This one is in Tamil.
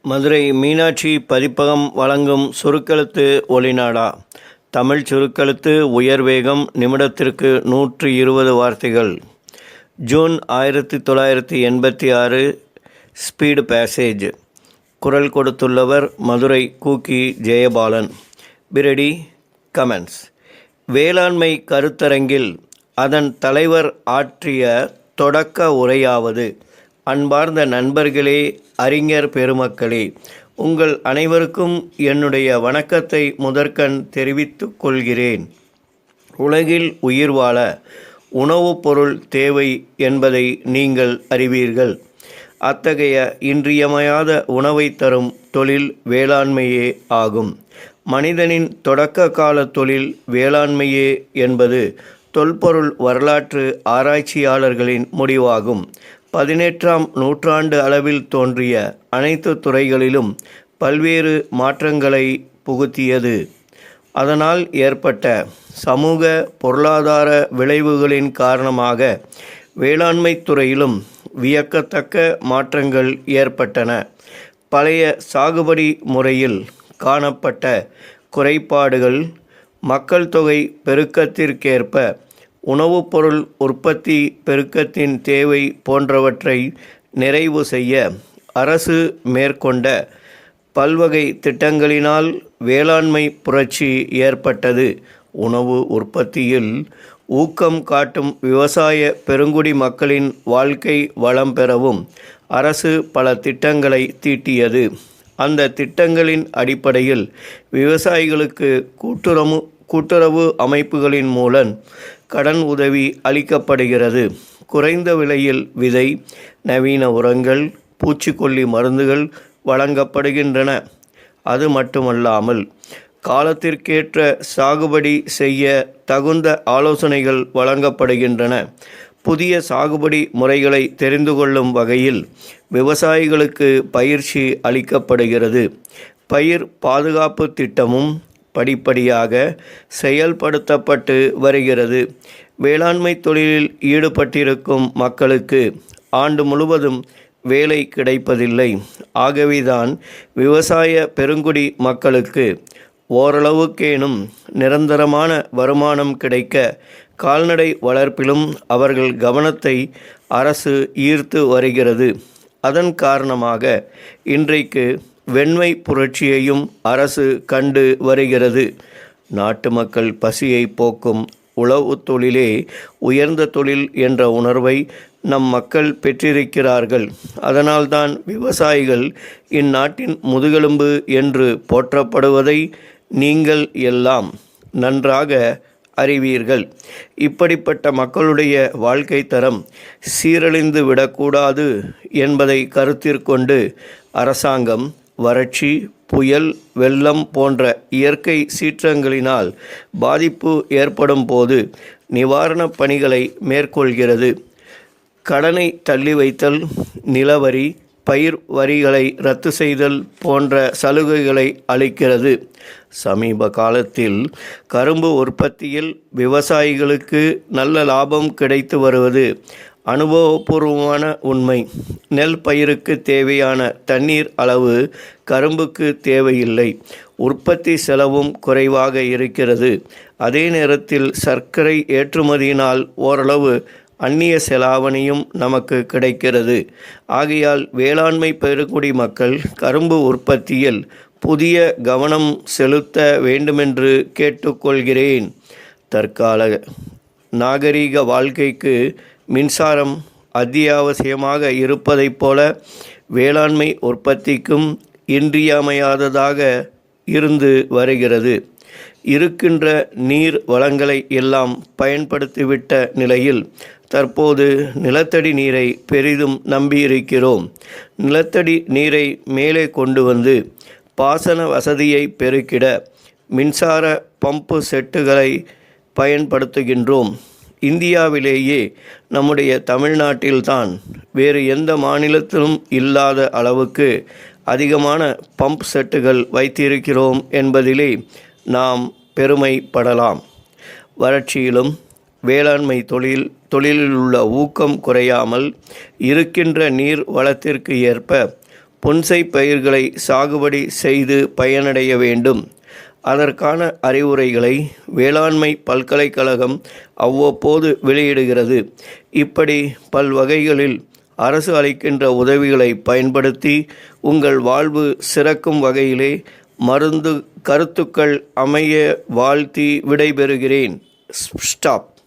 மதுரை மீனாட்சி பதிப்பகம் வழங்கும் சுருக்கெழுத்து ஒலிநாடா. தமிழ் சுருக்கெழுத்து உயர்வேகம் நிமிடத்திற்கு 120 வார்த்தைகள். ஜூன் 1986. Speed passage. குரல் கொடுத்துள்ளவர் Madurai cookie Jayabalan. Pretty comments. வேளாண்மை கருத்தரங்கில் அதன் தலைவர் ஆற்றிய தொடக்க உரையாவது: அன்பார்ந்த நண்பர்களே, அறிஞர் பெருமக்களே, உங்கள் அனைவருக்கும் என்னுடைய வணக்கத்தை முதற்கண் தெரிவித்துக் கொள்கிறேன். உலகில் உயிர் வாழ உணவுப் பொருள் தேவை என்பதை நீங்கள் அறிவீர்கள். அத்தகைய இன்றியமையாத உணவை தரும் தொழில் வேளாண்மையே ஆகும். மனிதனின் தொடக்க கால தொழில் வேளாண்மையே என்பது தொல்பொருள் வரலாற்று ஆராய்ச்சியாளர்களின் முடிவாகும். 18ஆம் நூற்றாண்டு அளவில் தோன்றிய அனைத்து துறைகளிலும் பல்வேறு மாற்றங்களை புகுத்தியது. அதனால் ஏற்பட்ட சமூக பொருளாதார விளைவுகளின் காரணமாக வேளாண்மை துறையிலும் வியக்கத்தக்க மாற்றங்கள் ஏற்பட்டன. பழைய சாகுபடி முறையில் காணப்பட்ட குறைபாடுகள், மக்கள் தொகை பெருக்கத்திற்கேற்ப உணவுப் பொருள் உற்பத்தி பெருக்கத்தின் தேவை போன்றவற்றை நிறைவு செய்ய அரசு மேற்கொண்ட பல்வகை திட்டங்களினால் வேளாண்மை புரட்சி ஏற்பட்டது. உணவு உற்பத்தியில் ஊக்கம் காட்டும் விவசாய பெருங்குடி மக்களின் வாழ்க்கை வளம் பெறவும் அரசு பல திட்டங்களை தீட்டியது. அந்த திட்டங்களின் அடிப்படையில் விவசாயிகளுக்கு கூட்டுறவு அமைப்புகளின் மூலம் கடன் உதவி அளிக்கப்படுகிறது. குறைந்த விலையில் விதை, நவீன உரங்கள், பூச்சிக்கொல்லி மருந்துகள் வழங்கப்படுகின்றன. அது மட்டுமல்லாமல் காலத்திற்கேற்ற சாகுபடி செய்ய தகுந்த ஆலோசனைகள் வழங்கப்படுகின்றன. புதிய சாகுபடி முறைகளை தெரிந்து கொள்ளும் வகையில் விவசாயிகளுக்கு பயிற்சி அளிக்கப்படுகிறது. பயிர் பாதுகாப்பு திட்டமும் படிப்படியாக செயல்படுத்தப்பட்டு வருகிறது. வேளாண்மை தொழிலில் ஈடுபட்டிருக்கும் மக்களுக்கு ஆண்டு முழுவதும் வேலை கிடைப்பதில்லை. ஆகவேதான் விவசாய பெருங்குடி மக்களுக்கு ஓரளவுக்கேனும் நிரந்தரமான வருமானம் கிடைக்க கால்நடை வளர்ப்பிலும் அவர்கள் கவனத்தை அரசு ஈர்த்து வருகிறது. அதன் காரணமாக இன்றைக்கு வெண்மை புரட்சியையும் அரசு கண்டு வருகிறது. நாட்டு மக்கள் பசியை போக்கும் உழவு தொழிலே உயர்ந்த தொழில் என்ற உணர்வை நம் மக்கள் பெற்றிருக்கிறார்கள். அதனால்தான் விவசாயிகள் இந்நாட்டின் முதுகெலும்பு என்று போற்றப்படுவதை நீங்கள் எல்லாம் நன்றாக அறிவீர்கள். இப்படிப்பட்ட மக்களுடைய வாழ்க்கை தரம் சீரழிந்து விடக்கூடாது என்பதை கருத்திற்கொண்டு அரசாங்கம் வறட்சி, புயல், வெள்ளம் போன்ற இயற்கை சீற்றங்களினால் பாதிப்பு ஏற்படும் போது நிவாரணப் பணிகளை மேற்கொள்கிறது. கடனை தள்ளி வைத்தல், நிலவரி, பயிர் வரிகளை ரத்து செய்தல் போன்ற சலுகைகளை அளிக்கிறது. சமீப காலத்தில் கரும்பு உற்பத்தியில் விவசாயிகளுக்கு நல்ல லாபம் கிடைத்து வருவது அனுபவபூர்வமான உண்மை. நெல் பயிருக்கு தேவையான தண்ணீர் அளவு கரும்புக்கு தேவையில்லை. உற்பத்தி செலவும் குறைவாக இருக்கிறது. அதே நேரத்தில் சர்க்கரை ஏற்றுமதியினால் ஓரளவு அந்நிய செலாவணியும் நமக்கு கிடைக்கிறது. ஆகையால் வேளாண்மை பெருங்குடி மக்கள் கரும்பு உற்பத்தியில் புதிய கவனம் செலுத்த வேண்டுமென்று கேட்டுக்கொள்கிறேன். தற்கால நாகரீக வாழ்க்கைக்கு மின்சாரம் அத்தியாவசியமாக இருப்பதைப் போல வேளாண்மை உற்பத்திக்கும் இன்றியமையாததாக இருந்து வருகிறது. இருக்கின்ற நீர் வளங்களை எல்லாம் பயன்படுத்திவிட்ட நிலையில் தற்போது நிலத்தடி நீரை பெரிதும் நம்பியிருக்கிறோம். நிலத்தடி நீரை மேலே கொண்டு வந்து பாசன வசதியை பெருக்கிட மின்சார பம்பு செட்டுகளை பயன்படுத்துகின்றோம். இந்தியாவிலேயே நம்முடைய தமிழ்நாட்டில்தான் வேறு எந்த மாநிலத்திலும் இல்லாத அளவுக்கு அதிகமான பம்ப் செட்டுகள் வைத்திருக்கிறோம் என்பதிலே நாம் பெருமைப்படலாம். வறட்சியிலும் வேளாண்மை தொழிலில் உள்ள ஊக்கம் குறையாமல் இருக்கின்ற நீர் வளத்திற்கு ஏற்ப புன்சை பயிர்களை சாகுபடி செய்து பயனடைய வேண்டும். அதற்கான அறிவுரைகளை வேளாண்மை பல்கலைக்கழகம் அவ்வப்போது வெளியிடுகிறது. இப்படி பல்வகைகளில் அரசு அளிக்கின்ற உதவிகளை பயன்படுத்தி உங்கள் வாழ்வு சிறக்கும் வகையிலே கருத்துக்கள் அமைய வாழ்த்தி விடைபெறுகிறேன். ஸ்டாப்.